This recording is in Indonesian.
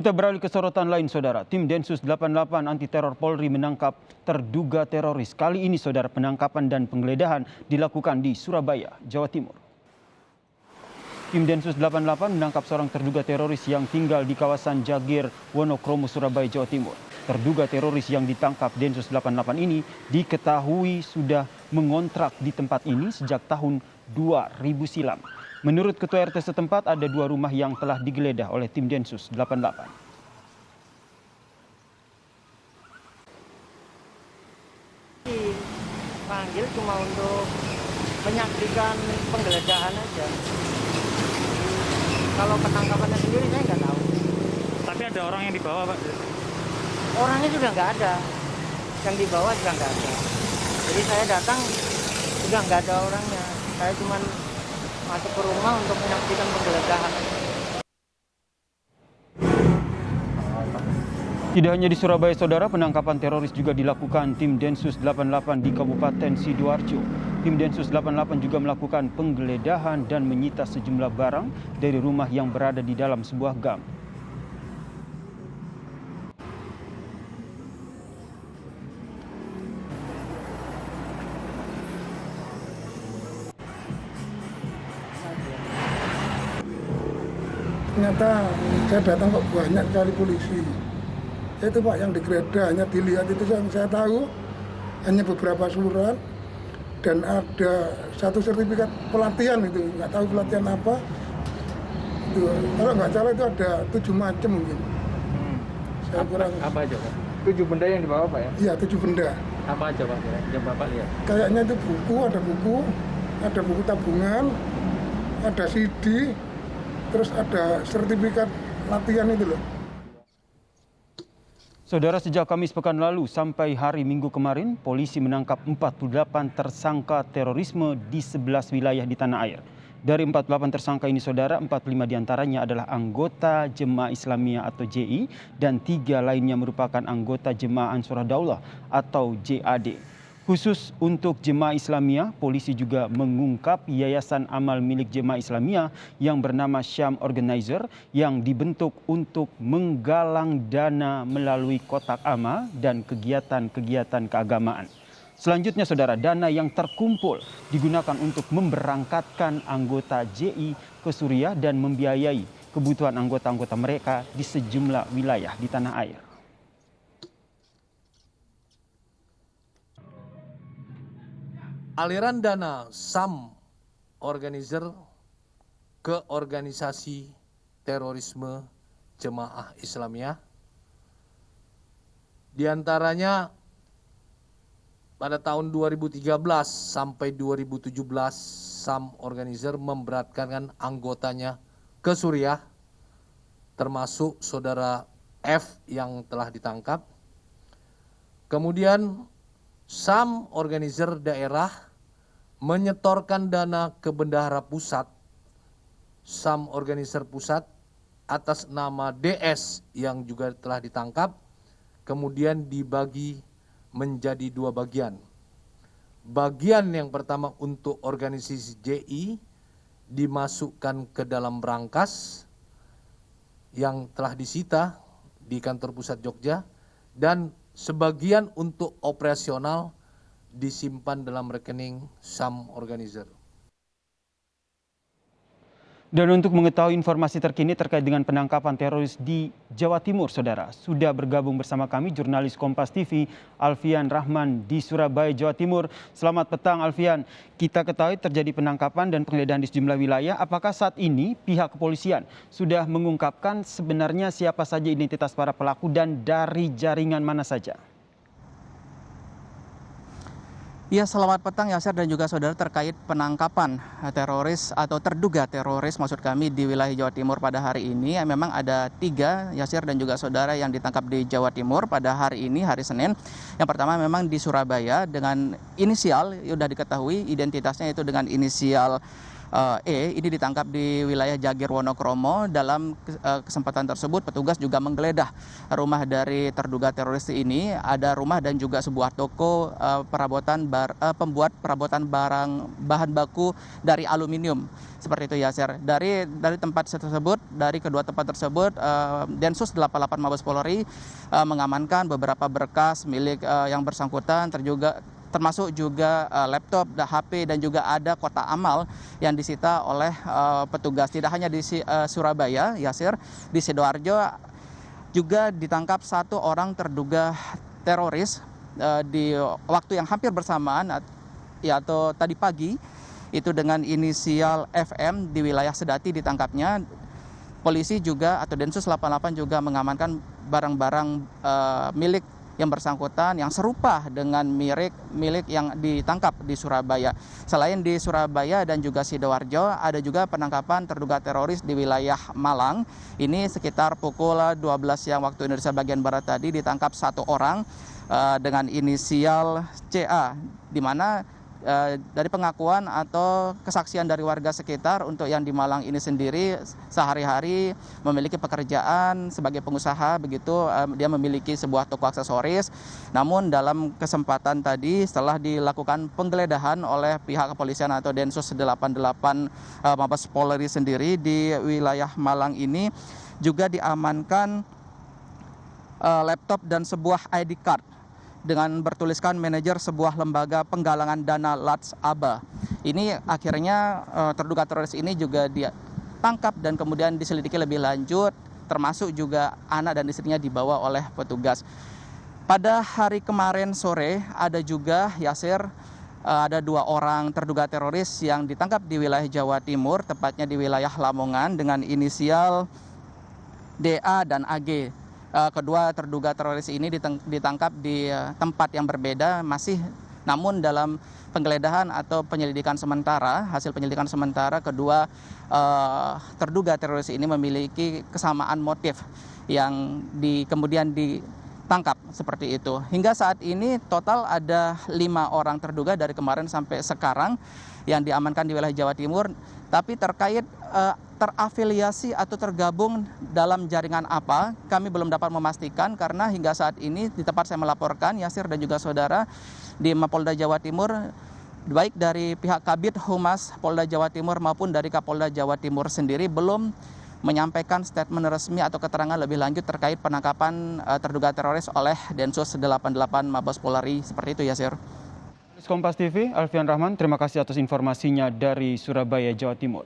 Kita beralih ke sorotan lain, Saudara. Tim Densus 88 Anti Teror Polri menangkap terduga teroris. Kali ini, Saudara, penangkapan dan penggeledahan dilakukan di Surabaya, Jawa Timur. Tim Densus 88 menangkap seorang terduga teroris yang tinggal di kawasan Jagir, Wonokromo, Surabaya, Jawa Timur. Terduga teroris yang ditangkap Densus 88 ini diketahui sudah mengontrak di tempat ini sejak tahun 2000 silam. Menurut Ketua RT setempat, ada 2 rumah yang telah digeledah oleh tim Densus 88. Dipanggil cuma untuk menyaksikan penggeledahan aja. Kalau penangkapannya sendiri saya nggak tahu. Tapi ada orang yang dibawa, Pak? Orangnya sudah nggak ada. Yang dibawa juga nggak ada. Jadi saya datang sudah nggak ada orangnya. Saya cuma masuk ke rumah untuk menyaksikan penggeledahan. Tidak hanya di Surabaya, Saudara, penangkapan teroris juga dilakukan tim Densus 88 di Kabupaten Sidoarjo. Tim Densus 88 juga melakukan penggeledahan dan menyita sejumlah barang dari rumah yang berada di dalam sebuah gang. Ternyata saya datang kok banyak sekali polisi. Itu Pak yang digeledah, hanya dilihat itu yang saya tahu hanya beberapa surat dan ada 1 sertifikat pelatihan itu, nggak tahu pelatihan apa. Itu, kalau nggak salah itu ada 7 macam mungkin. Saya kurang. Apa aja, Pak? 7 benda yang dibawa, Pak ya? Iya 7 benda. Apa aja, Pak? Yang Bapak lihat? Kayaknya itu buku, ada buku tabungan, ada CD, terus ada sertifikat latihan itu loh. Saudara, sejak Kamis pekan lalu sampai hari Minggu kemarin, polisi menangkap 48 tersangka terorisme di 11 wilayah di tanah air. Dari 48 tersangka ini, Saudara, 45 diantaranya adalah anggota Jemaah Islamiyah atau JI dan 3 lainnya merupakan anggota Jemaah Ansarud Daulah atau JAD. Khusus untuk Jemaah Islamiyah, polisi juga mengungkap yayasan amal milik Jemaah Islamiyah yang bernama Syam Organizer yang dibentuk untuk menggalang dana melalui kotak amal dan kegiatan-kegiatan keagamaan. Selanjutnya, Saudara, dana yang terkumpul digunakan untuk memberangkatkan anggota JI ke Suriah dan membiayai kebutuhan anggota-anggota mereka di sejumlah wilayah di tanah air. Aliran dana Syam Organizer ke organisasi terorisme Jemaah Islamiyah, diantaranya pada tahun 2013 sampai 2017 Syam Organizer memberatkan anggotanya ke Suriah, termasuk saudara F yang telah ditangkap. Kemudian Syam Organizer daerah menyetorkan dana ke Bendahara Pusat, Syam Organizer Pusat atas nama DS yang juga telah ditangkap, kemudian dibagi menjadi 2 bagian. Bagian yang pertama untuk organisasi JI dimasukkan ke dalam brankas yang telah disita di kantor pusat Jogja, dan sebagian untuk operasional disimpan dalam rekening Syam Organizer. Dan untuk mengetahui informasi terkini terkait dengan penangkapan teroris di Jawa Timur, Saudara, sudah bergabung bersama kami jurnalis Kompas TV Alfian Rahman di Surabaya, Jawa Timur. Selamat petang, Alfian. Kita ketahui terjadi penangkapan dan penggeledahan di sejumlah wilayah. Apakah saat ini pihak kepolisian sudah mengungkapkan sebenarnya siapa saja identitas para pelaku dan dari jaringan mana saja? Ya, selamat petang Yasir dan juga saudara, terkait penangkapan teroris atau terduga teroris maksud kami di wilayah Jawa Timur pada hari ini. Memang ada 3 Yasir dan juga saudara yang ditangkap di Jawa Timur pada hari ini, hari Senin. Yang pertama memang di Surabaya dengan inisial, sudah diketahui identitasnya itu dengan inisial E ini ditangkap di wilayah Jagir Wonokromo. Dalam kesempatan tersebut petugas juga menggeledah rumah dari terduga teroris ini. Ada rumah dan juga sebuah toko pembuat perabotan bahan baku dari aluminium. Seperti itu Yasir. Dari tempat tersebut, dari kedua tempat tersebut, Densus 88 Mabes Polri mengamankan beberapa berkas milik yang bersangkutan, termasuk juga laptop, HP, dan juga ada kotak amal yang disita oleh petugas. Tidak hanya di Surabaya, Yasir, di Sidoarjo juga ditangkap satu orang terduga teroris di waktu yang hampir bersamaan, atau tadi pagi, itu dengan inisial FM di wilayah Sedati ditangkapnya. Polisi juga atau Densus 88 juga mengamankan barang-barang milik yang bersangkutan yang serupa dengan milik yang ditangkap di Surabaya. Selain di Surabaya dan juga Sidoarjo, ada juga penangkapan terduga teroris di wilayah Malang. Ini sekitar pukul 12 siang waktu Indonesia bagian Barat tadi ditangkap satu orang dengan inisial CA, di mana dari pengakuan atau kesaksian dari warga sekitar, untuk yang di Malang ini sendiri sehari-hari memiliki pekerjaan sebagai pengusaha, begitu dia memiliki sebuah toko aksesoris. Namun dalam kesempatan tadi setelah dilakukan penggeledahan oleh pihak kepolisian atau Densus 88 Mabes Polri sendiri di wilayah Malang ini, juga diamankan laptop dan sebuah ID card dengan bertuliskan manajer sebuah lembaga penggalangan dana Lats Aba. Ini akhirnya terduga teroris ini juga ditangkap dan kemudian diselidiki lebih lanjut, termasuk juga anak dan istrinya dibawa oleh petugas. Pada hari kemarin sore ada juga Yasir, ada 2 orang terduga teroris yang ditangkap di wilayah Jawa Timur, tepatnya di wilayah Lamongan, dengan inisial DA dan AG. Kedua terduga teroris ini ditangkap di tempat yang berbeda, namun dalam penggeledahan atau penyelidikan sementara, hasil penyelidikan sementara, kedua terduga teroris ini memiliki kesamaan motif yang kemudian ditangkap seperti itu. Hingga saat ini total ada 5 orang terduga dari kemarin sampai sekarang yang diamankan di wilayah Jawa Timur. Tapi terkait terafiliasi atau tergabung dalam jaringan apa, kami belum dapat memastikan, karena hingga saat ini di tempat saya melaporkan, Yasir dan juga saudara, di Mapolda Jawa Timur, baik dari pihak Kabid Humas Polda Jawa Timur maupun dari Kapolda Jawa Timur sendiri belum menyampaikan statement resmi atau keterangan lebih lanjut terkait penangkapan terduga teroris oleh Densus 88 Mabes Polri. Seperti itu Yasir. Kompas TV, Alfian Rahman, terima kasih atas informasinya dari Surabaya, Jawa Timur.